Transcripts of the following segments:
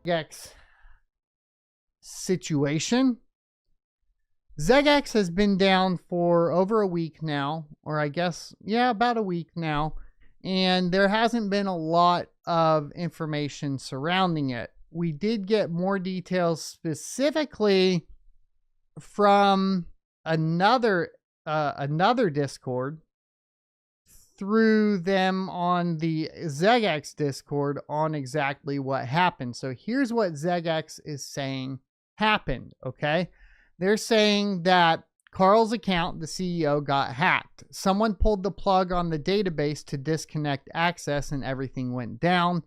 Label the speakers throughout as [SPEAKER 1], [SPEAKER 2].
[SPEAKER 1] Xeggex situation. Xeggex has been down for over a week now, or I guess, yeah, about a week now, and there hasn't been a lot of information surrounding it. We did get more details specifically from another Discord through them on the Xeggex Discord on exactly what happened. So here's what Xeggex is saying happened, okay? They're saying that Carl's account, the CEO, got hacked. Someone pulled the plug on the database to disconnect access and everything went down.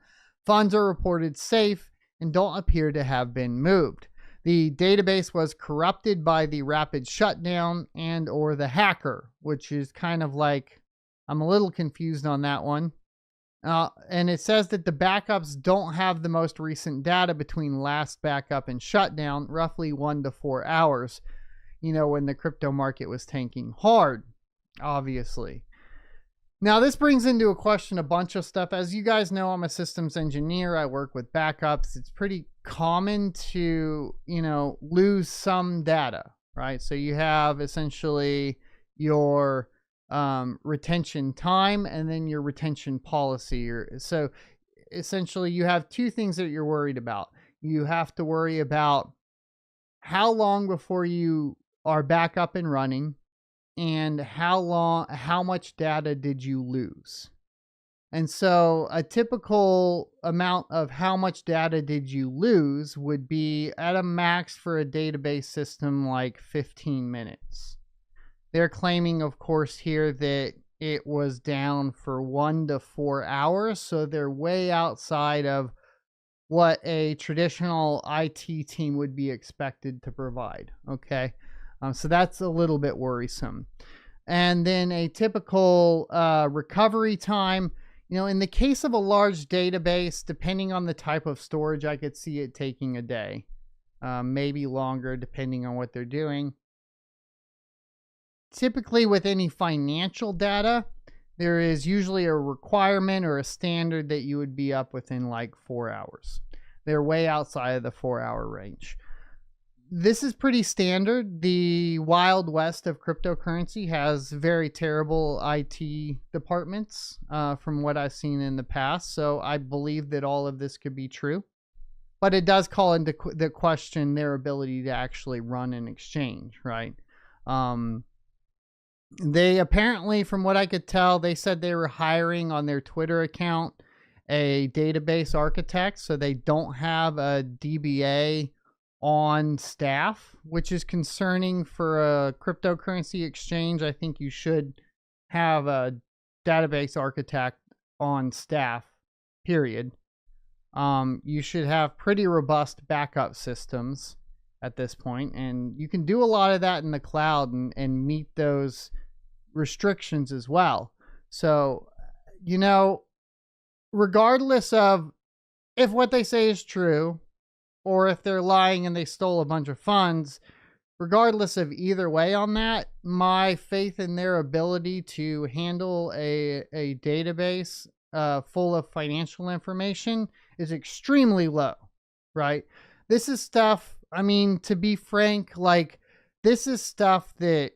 [SPEAKER 1] Funds are reported safe and don't appear to have been moved. The database was corrupted by the rapid shutdown and or the hacker, which is kind of like, I'm a little confused on that one. And it says that the backups don't have the most recent data between last backup and shutdown, roughly 1 to 4 hours, you know, when the crypto market was tanking hard, obviously. Now, this brings into a question a bunch of stuff. As you guys know, I'm a systems engineer. I work with backups. It's pretty common to, you know, lose some data, right? So you have essentially your retention time and then your retention policy. So essentially you have two things that you're worried about. You have to worry about how long before you are back up and running, and how much data did you lose? And so a typical amount of how much data did you lose would be at a max for a database system like 15 minutes. They're claiming, of course, here that it was down for 1 to 4 hours. So they're way outside of what a traditional IT team would be expected to provide. Okay. So that's a little bit worrisome. And then a typical recovery time, you know, in the case of a large database, depending on the type of storage, I could see it taking a day, maybe longer, depending on what they're doing. Typically with any financial data, there is usually a requirement or a standard that you would be up within like 4 hours. They're way outside of the 4-hour range. This is pretty standard. The Wild West of cryptocurrency has very terrible IT departments from what I've seen in the past. So I believe that all of this could be true. But it does call into the question their ability to actually run an exchange, right? They apparently, from what I could tell, they said they were hiring on their Twitter account a database architect. So they don't have a DBA on staff, which is concerning for a cryptocurrency exchange. I think you should have a database architect on staff, period. You should have pretty robust backup systems at this point, and you can do a lot of that in the cloud and meet those restrictions as well. So, you know, regardless of if what they say is true, or if they're lying and they stole a bunch of funds, regardless of either way on that, my faith in their ability to handle a database full of financial information is extremely low, right? This is stuff, I mean, to be frank, like, this is stuff that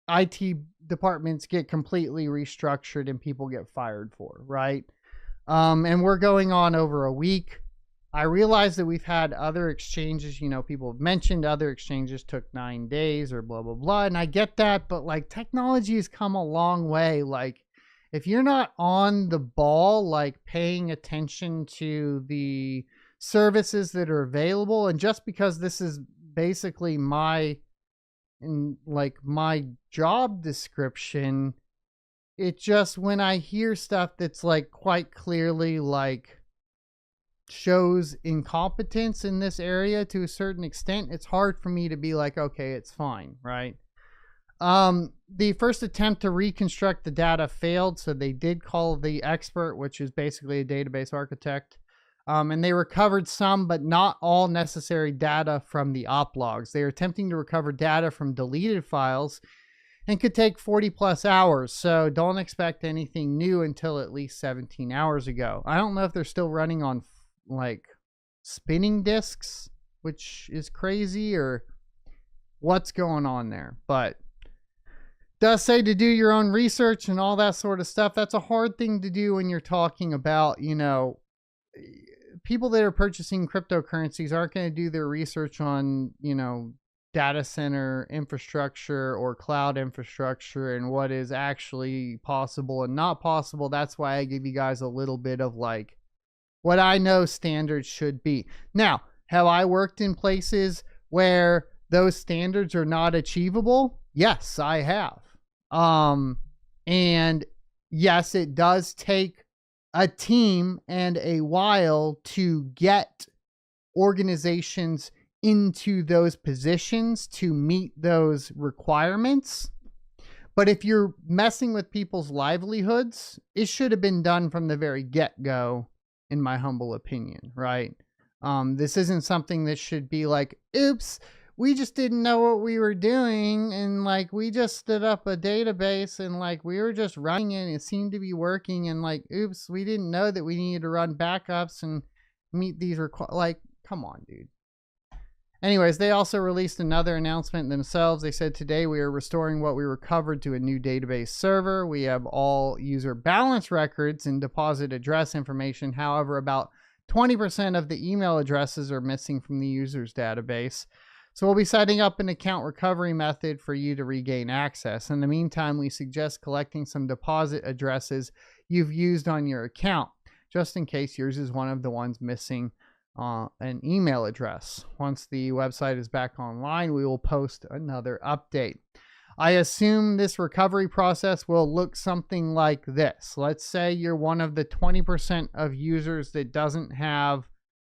[SPEAKER 1] IT departments get completely restructured and people get fired for, right? And we're going on over a week. I realize that we've had other exchanges, you know, people have mentioned other exchanges took 9 days or blah, blah, blah. And I get that, but like technology has come a long way. Like if you're not on the ball, like paying attention to the services that are available, and just because this is basically my job description, it just, when I hear stuff that's like quite clearly like shows incompetence in this area to a certain extent, it's hard for me to be like, okay, it's fine, right? The first attempt to reconstruct the data failed, so they did call the expert, which is basically a database architect, and they recovered some, but not all necessary data from the op logs. They are attempting to recover data from deleted files and could take 40 plus hours. So don't expect anything new until at least 17 hours ago. I don't know if they're still running on like spinning disks, which is crazy, or what's going on there. But does say to do your own research and all that sort of stuff. That's a hard thing to do when you're talking about, you know, people that are purchasing cryptocurrencies aren't going to do their research on, you know, data center infrastructure or cloud infrastructure and what is actually possible and not possible. That's why I give you guys a little bit of like what I know standards should be. Now, have I worked in places where those standards are not achievable? Yes, I have. And yes, it does take a team and a while to get organizations into those positions to meet those requirements. But if you're messing with people's livelihoods, it should have been done from the very get-go, in my humble opinion, right? This isn't something that should be like, oops, we just didn't know what we were doing, and like we just stood up a database and like we were just running it and it seemed to be working, and like oops, we didn't know that we needed to run backups and meet these like, come on, dude. Anyways, they also released another announcement themselves. They said, today we are restoring what we recovered to a new database server. We have all user balance records and deposit address information. However, about 20% of the email addresses are missing from the user's database. So we'll be setting up an account recovery method for you to regain access. In the meantime, we suggest collecting some deposit addresses you've used on your account, just in case yours is one of the ones missing an email address. Once the website is back online, we will post another update. I assume this recovery process will look something like this. Let's say you're one of the 20% of users that doesn't have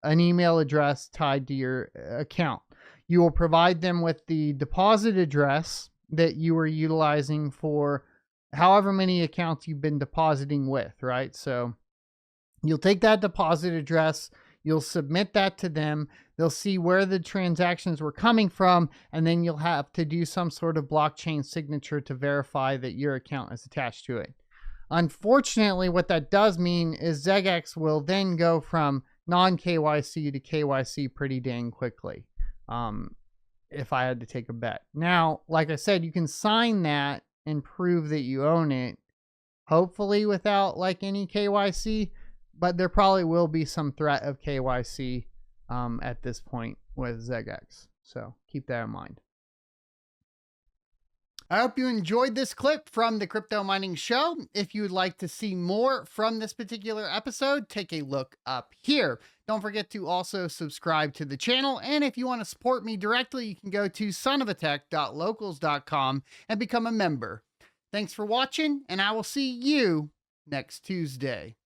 [SPEAKER 1] an email address tied to your account. You will provide them with the deposit address that you were utilizing for however many accounts you've been depositing with, right? So you'll take that deposit address, you'll submit that to them, they'll see where the transactions were coming from, and then you'll have to do some sort of blockchain signature to verify that your account is attached to it. Unfortunately, what that does mean is Xeggex will then go from non-KYC to KYC pretty dang quickly. If I had to take a bet. Now, like I said, you can sign that and prove that you own it, hopefully without like any KYC, but there probably will be some threat of KYC at this point with Xeggex. So keep that in mind. I hope you enjoyed this clip from the Crypto Mining Show. If you would like to see more from this particular episode, take a look up here. Don't forget to also subscribe to the channel. And if you want to support me directly, you can go to sonofatech.locals.com and become a member. Thanks for watching, and I will see you next Tuesday.